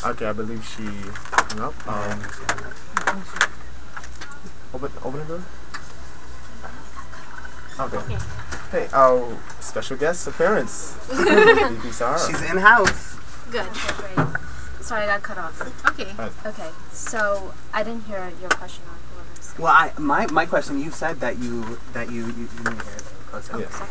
Okay, I believe she hung up. Open the door. Okay. Hey, our special guest appearance. S.E.R. She's in house. Good. Okay, great. Sorry, I got cut off. Okay. Okay. So I didn't hear your question on whoever's. Well, my question. You've said that you Yes.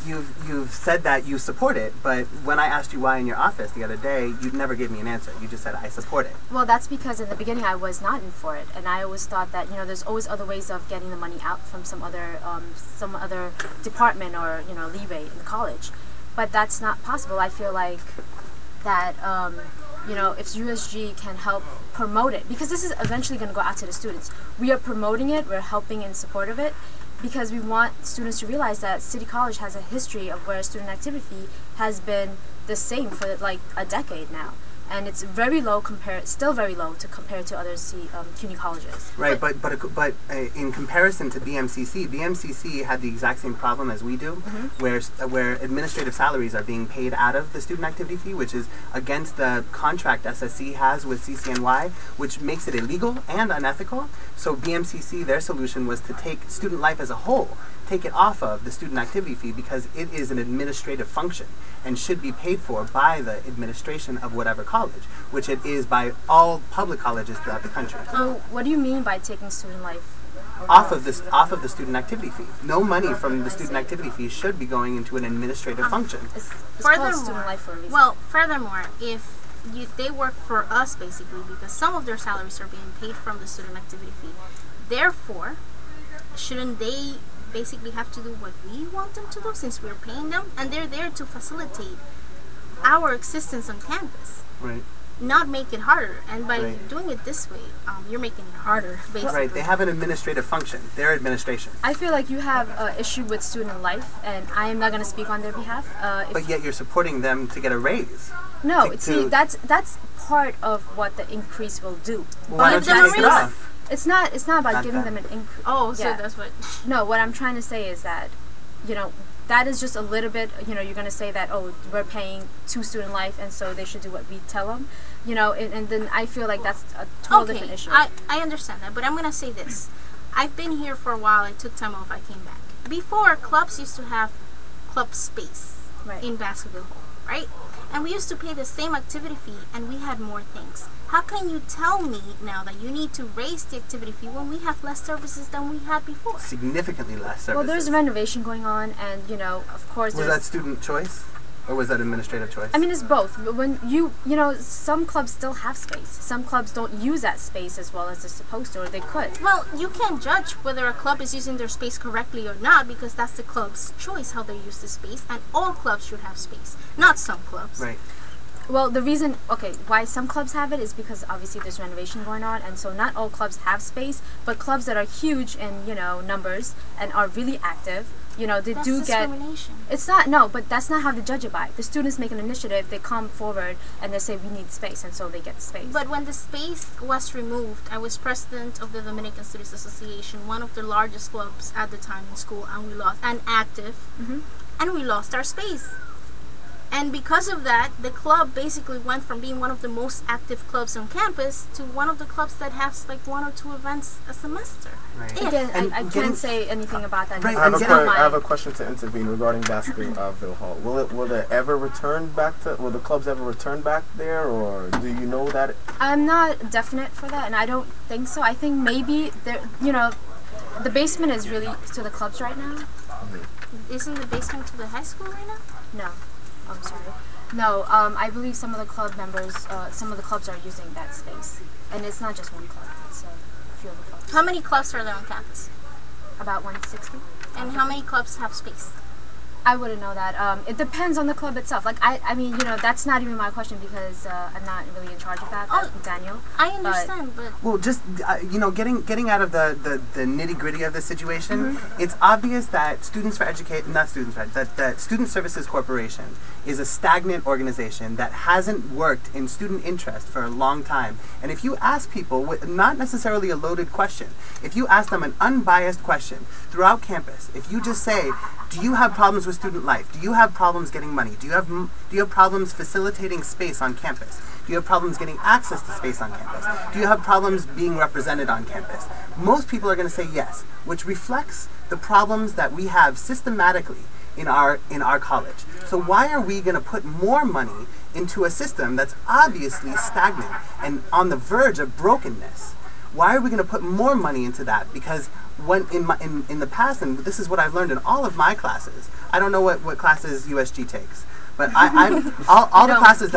You've said that you support it, but when I asked you why in your office the other day, you never gave me an answer. You just said I support it. Well, that's because in the beginning I was not in for it, and I always thought that there's always other ways of getting the money out from some other department or leeway in the college, but that's not possible. I feel like that if USG can help promote it, because this is eventually going to go out to the students. We are promoting it. We're helping in support of it, because we want students to realize that City College has a history of where student activity fee has been the same for like a decade now, and it's very low still very low to compare to other CUNY colleges. Right, but in comparison to BMCC had the exact same problem as we do, where administrative salaries are being paid out of the student activity fee, which is against the contract SSC has with CCNY, which makes it illegal and unethical. So BMCC, their solution was to take student life as a whole, take it off of the student activity fee, because it is an administrative function and should be paid for by the administration of whatever college, which it is by all public colleges throughout the country. So what do you mean by taking student life off of the student activity fee? No money from the student activity fee should be going into an administrative function. It's called student life for a reason. Well, furthermore, if they work for us basically, because some of their salaries are being paid from the student activity fee, therefore, shouldn't they basically have to do what we want them to do, since we're paying them, and they're there to facilitate our existence on campus, right? Not make it harder. And by doing it this way, you're making it harder, basically. Right, they have an administrative function, their administration. I feel like you have an issue with student life, and I am not going to speak on their behalf. But yet you're supporting them to get a raise. No, see, that's part of what the increase will do. Well, why don't you take it off? It's not about giving them an increase. Oh, so that's what... No, what I'm trying to say is that, that is just a little bit, you're going to say that, oh, we're paying to student life, and so they should do what we tell them, and then I feel like that's a total different issue. I understand that, but I'm going to say this. I've been here for a while. I took time off. I came back. Before, clubs used to have club space in Baskerville Hall, right? And we used to pay the same activity fee, and we had more things. How can you tell me now that you need to raise the activity fee when we have less services than we had before? Significantly less services. Well, there's a renovation going on, and of course. Was that student choice, or was that administrative choice? I mean, it's both. When some clubs still have space. Some clubs don't use that space as well as they're supposed to, or they could. Well, you can't judge whether a club is using their space correctly or not, because that's the club's choice how they use the space, and all clubs should have space, not some clubs. Right. Well, the reason, why some clubs have it is because obviously there's renovation going on, and so not all clubs have space, but clubs that are huge in, numbers and are really active, they that's do get... discrimination. It's not, no, but that's not how they judge it by. The students make an initiative, they come forward, and they say, we need space, and so they get space. But when the space was removed, I was president of the Dominican Students Association, one of the largest clubs at the time in school, and we lost, and active, and we lost our space. And because of that, the club basically went from being one of the most active clubs on campus to one of the clubs that has like 1 or 2 events a semester. Right. Again, I can't say anything about that. Right. I have a question to intervene regarding Baskerville Hall. Will it ever return back to? Will the clubs ever return back there, or do you know that? I'm not definite for that, and I don't think so. I think maybe there. The basement is really to the clubs right now. Isn't the basement to the high school right now? No. I'm sorry. No, I believe some of the club members, some of the clubs are using that space. And it's not just one club, it's a few other clubs. How many clubs are there on campus? About 160. And how many clubs have space? I wouldn't know that. It depends on the club itself. Like, I mean, that's not even my question because I'm not really in charge of that. That's Daniel. I understand, but... Well, just, getting out of the nitty-gritty of the situation, it's obvious that that Student Services Corporation is a stagnant organization that hasn't worked in student interest for a long time. And if you ask people, with not necessarily a loaded question, if you ask them an unbiased question throughout campus, if you just say, do you have problems with student life? Do you have problems getting money? Do you have problems facilitating space on campus? Do you have problems getting access to space on campus? Do you have problems being represented on campus? Most people are going to say yes, which reflects the problems that we have systematically in our college. So why are we going to put more money into a system that's obviously stagnant and on the verge of brokenness? Why are we going to put more money into that? Because when in the past, and this is what I've learned in all of my classes, I don't know what classes USG takes, but all the classes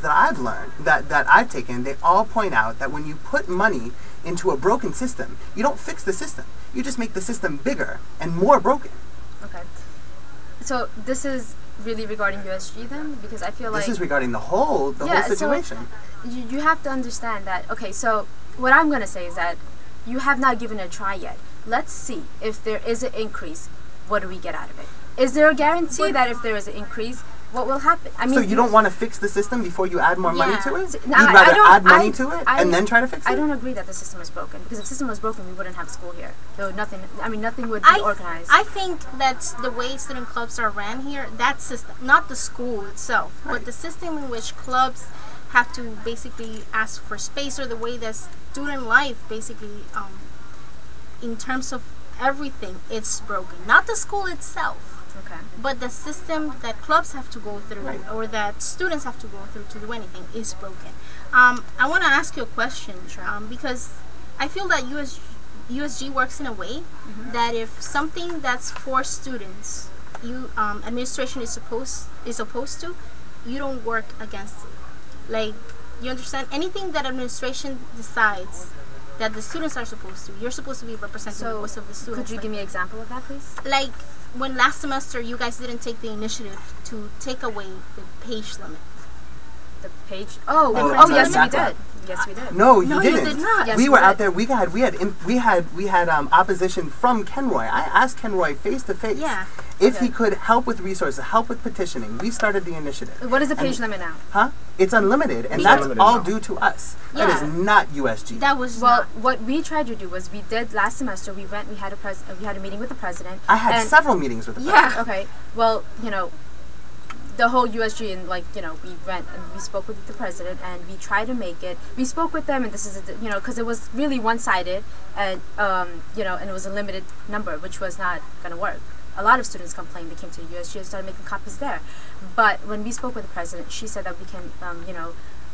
that I've learned that I've taken, they all point out that when you put money into a broken system, you don't fix the system. You just make the system bigger and more broken. Okay. So this is really regarding USG then, because I feel like this is regarding the whole situation. So you have to understand that. Okay, so what I'm gonna say is that you have not given it a try yet. Let's see if there is an increase. What do we get out of it? Is there a guarantee that if there is an increase, what will happen? I mean, so you don't want to fix the system before you add more money to it? No, You'd rather add money to it and then try to fix it? I don't agree that the system is broken, because if the system was broken, we wouldn't have school here. So nothing would be organized. I think that's the way student clubs are ran here. That system, not the school itself, but the system in which clubs have to basically ask for space, or the way that student life basically, in terms of everything, it's broken. Not the school itself. Okay. But the system that clubs have to go through, or that students have to go through to do anything, is broken. I want to ask you a question, because I feel that USG works in a way that if something that's for students, administration is opposed to, you don't work against it. Like, you understand? Anything that administration decides that the students are supposed to, you're supposed to be representing the voice of the students. Could you give me an example of that, please? Like, when last semester you guys didn't take the initiative to take away the page limit. The page? Oh, yes, we did. Yes, we did. No, you didn't. You did not. Yes, we were out there. We had opposition from Kenroy. I asked Kenroy face to face if he could help with resources, help with petitioning. We started the initiative. What is the page limit now? Huh? It's unlimited, and that's all due to us. Yeah. That is not USG. That was what we tried to do was we did last semester. We had a meeting with the president. I had several meetings with the president. Yeah. Okay. Well, the whole USG, and we went and we spoke with the president, and we tried to make it. We spoke with them, and this is because it was really one-sided, and and it was a limited number, which was not going to work. A lot of students complained. They came to the USG and started making copies there. But when we spoke with the president, she said that we can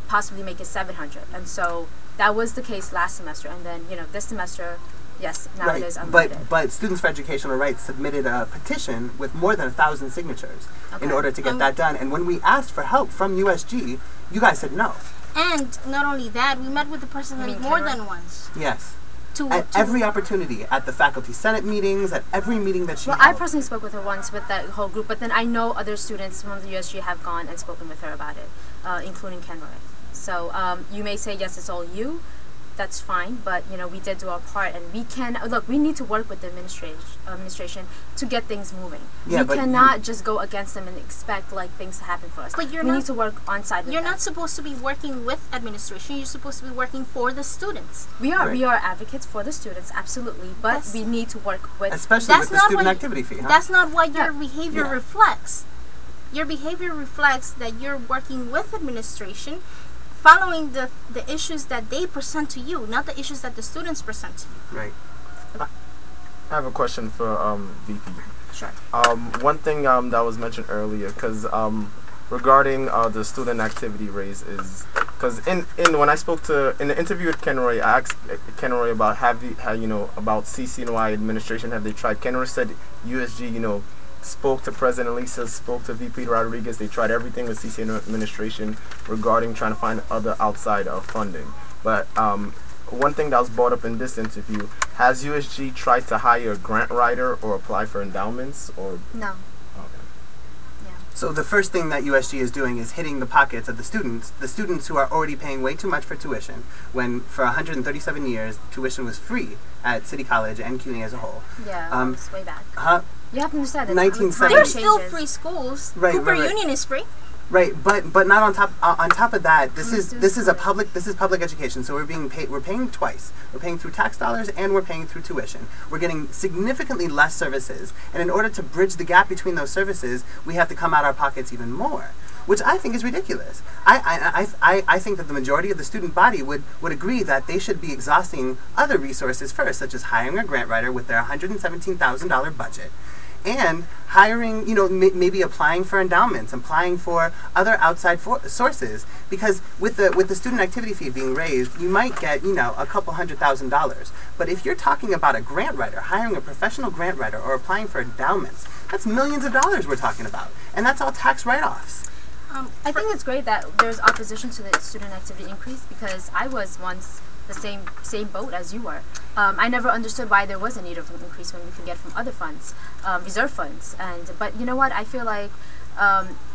possibly make it 700, and so that was the case last semester. And then this semester, yes, now it is unlimited. But Students for Educational Rights submitted a petition with more than 1,000 signatures in order to get that done. And when we asked for help from USG, you guys said no. And not only that, we met with the president more than once. Yes. At every opportunity, at the faculty senate meetings, at every meeting that she held. I personally spoke with her once with that whole group, but then I know other students from the USG have gone and spoken with her about it, including Kenroy. So you may say, yes, it's all you. That's fine, but we did do our part, and we need to work with the administration to get things moving. Yeah, we cannot just go against them and expect things to happen for us. But we need to work on side with You're them. not supposed to be working with administration. You're supposed to be working for the students. We are. We are advocates for the students, absolutely, but we need to work with, especially with the student activity fee. Huh? That's not what your behavior reflects. Your behavior reflects that you're working with administration, following the issues that they present to you, not the issues that the students present to you. Right. I have a question for VP. Sure. One thing that was mentioned earlier, because regarding the student activity raise is, because when I spoke in the interview with Kenroy, I asked Kenroy about about CCNY administration, have they tried? Kenroy said USG, spoke to President Lisa, spoke to VP Rodriguez. They tried everything with CCNY administration regarding trying to find other outside funding. But one thing that was brought up in this interview, has USG tried to hire a grant writer or apply for endowments? Or no. So the first thing that USG is doing is hitting the pockets of the students who are already paying way too much for tuition, when for 137 years tuition was free at City College and CUNY as a whole. Yeah, it's way back. You have to understand that 1970. There's still free schools. Right, Cooper right. Union is free. Right, but not on top of that. This is college. public education. So we're paying twice. We're paying through tax dollars and we're paying through tuition. We're getting significantly less services, and in order to bridge the gap between those services, we have to come out our pockets even more, which I think is ridiculous. I think that the majority of the student body would agree that they should be exhausting other resources first, such as hiring a grant writer with their $117,000 budget, and hiring, maybe applying for endowments, applying for other outside sources. Because with the student activity fee being raised, you might get, a couple $100,000. But if you're talking about a grant writer, hiring a professional grant writer, or applying for endowments, that's millions of dollars we're talking about. And that's all tax write-offs. I think it's great that there's opposition to the student activity increase, because I was once the same boat as you were. I never understood why there was a need of an increase when we can get from other funds, reserve funds. But you know what? I feel like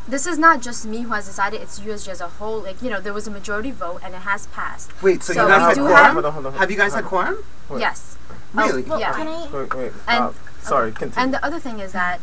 this is not just me who has decided. It's USG as a whole. Like, there was a majority vote and it has passed. Wait, so you guys had quorum? Have you guys had quorum? Yes. Really? Yeah. Can I? Wait. And, sorry, continue. And the other thing is that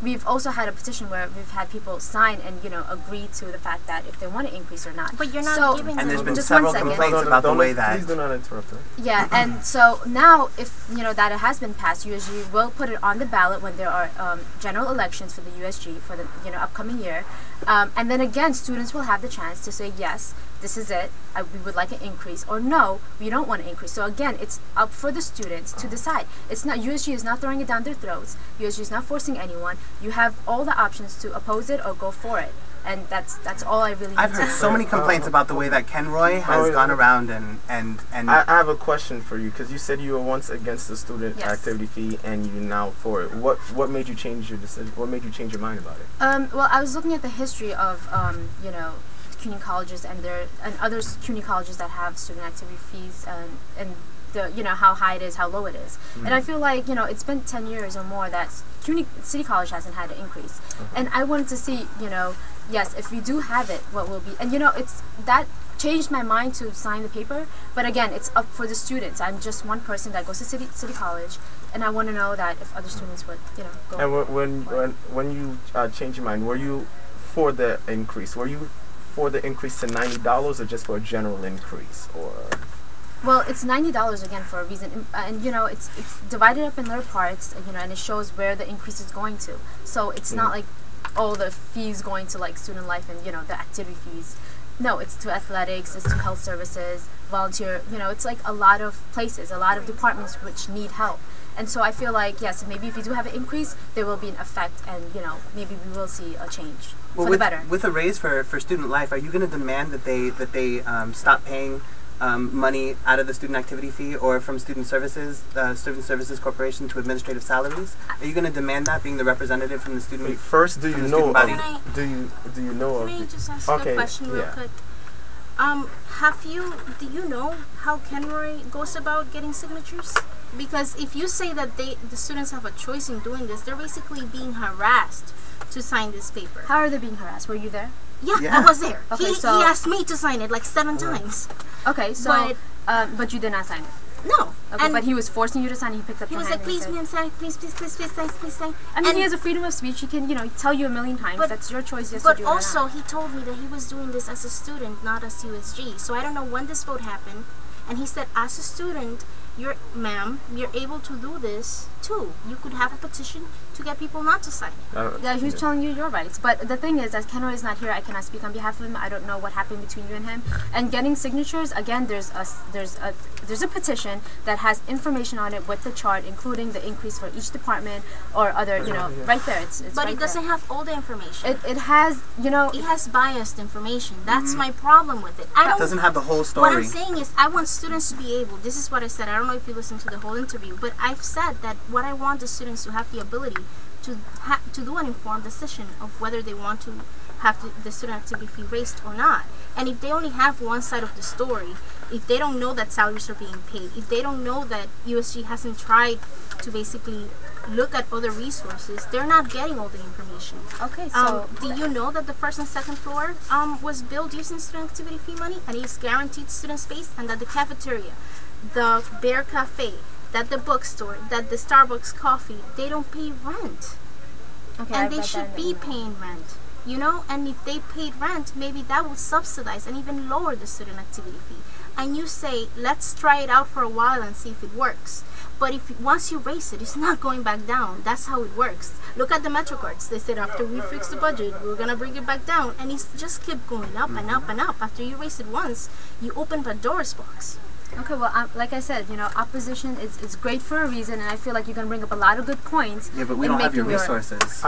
we've also had a petition where we've had people sign and agree to the fact that if they want to increase or not. But you're not giving them. And there's been just several 1 second. complaints about the way that. Please do not interrupt her. Yeah, and so now if that it has been passed, USG will put it on the ballot when there are general elections for the USG for the upcoming year, and then again students will have the chance to say yes, this is it, we would like an increase, or no, we don't want an increase. So again, it's up for the students to decide. It's not, USG is not throwing it down their throats. USG is not forcing anyone. You have all the options to oppose it or go for it. And that's all I really I've need heard to so many complaints about the way that Ken Roy has gone around and I have a question for you, because you said you were once against the student Yes. activity fee and you're now for it. What made you change your decision? What made you change your mind about it? Well, I was looking at the history of community colleges and other community colleges that have student activity fees and the how high it is, how low it is. And I feel like it's been 10 years or more that city college hasn't had an increase. And I wanted to see yes, if we do have it, what will be, and it's that changed my mind to sign the paper. But again, it's up for the students. I'm just one person that goes to city college, and I want to know that if other students would go. And when you changed your mind, were you for the increase? Were you for the increase to $90 or just for a general increase? Or Well, it's $90 again for a reason, and it's divided up in little parts, and it shows where the increase is going to. So it's not like all the fees going to like student life and the activity fees. No, it's to athletics, it's to health services, volunteer. It's like a lot of places, a lot of departments which need help. And so I feel like yes, maybe if you do have an increase, there will be an effect, and maybe we will see a change for the better. With a raise for student life, are you going to demand that they stop paying money out of the student activity fee or from Student Services Corporation to administrative salaries? Are you going to demand that, being the representative from the student? First, do you know? Do you know? Can I just ask a question real quick? Do you know how Ken Roy goes about getting signatures? Because if you say that the students have a choice in doing this, they're basically being harassed to sign this paper. How are they being harassed? Were you there? Yeah. I was there. Okay, he asked me to sign it like 7 times. Okay, so but you did not sign it. No. Okay, And but he was forcing you to sign. He picked up. he your was hand like, and please, said- ma'am, sign. Please sign. I mean, he has a freedom of speech. He can, tell you a million times. But- That's your choice. Yes, to But do it or also, not. he told me that he was doing this as a student, not as USG. So I don't know when this vote happened. And he said, as a student, you're able to do this too. You could have a petition to get people not to sign it. Yeah, he's telling you your rights. But the thing is, as Ken Roy is not here, I cannot speak on behalf of him. I don't know what happened between you and him. And getting signatures, again, there's a petition that has information on it with the chart, including the increase for each department or other, right there. It's But right it doesn't there. have all the information. It has, It has biased information. That's my problem with it. It doesn't have the whole story. What I'm saying is, I want students to be able. This is what I said. I don't know if you listened to the whole interview, but I've said that what I want the students to have the ability to do an informed decision of whether they want to have the student activity fee raised or not. And if they only have one side of the story, if they don't know that salaries are being paid, if they don't know that USG hasn't tried to basically look at other resources, they're not getting all the information. Okay, so Do you know that the first and second floor was built using student activity fee money, and it's guaranteed student space, and that the cafeteria, the Bear Cafe, that the bookstore, that the Starbucks coffee, they don't pay rent. Okay, And they should be paying rent, you know? And if they paid rent, maybe that would subsidize and even lower the student activity fee. And you say, let's try it out for a while and see if it works. But if once you raise it, it's not going back down. That's how it works. Look at the MetroCards. They said after we fix the budget, we're gonna bring it back down, and it's just keep going up and up and up. After you raise it once, you open Pandora's box. Okay, well, like I said, you know, opposition is great for a reason, and I feel like you're gonna bring up a lot of good points. Yeah, but we don't have your resources.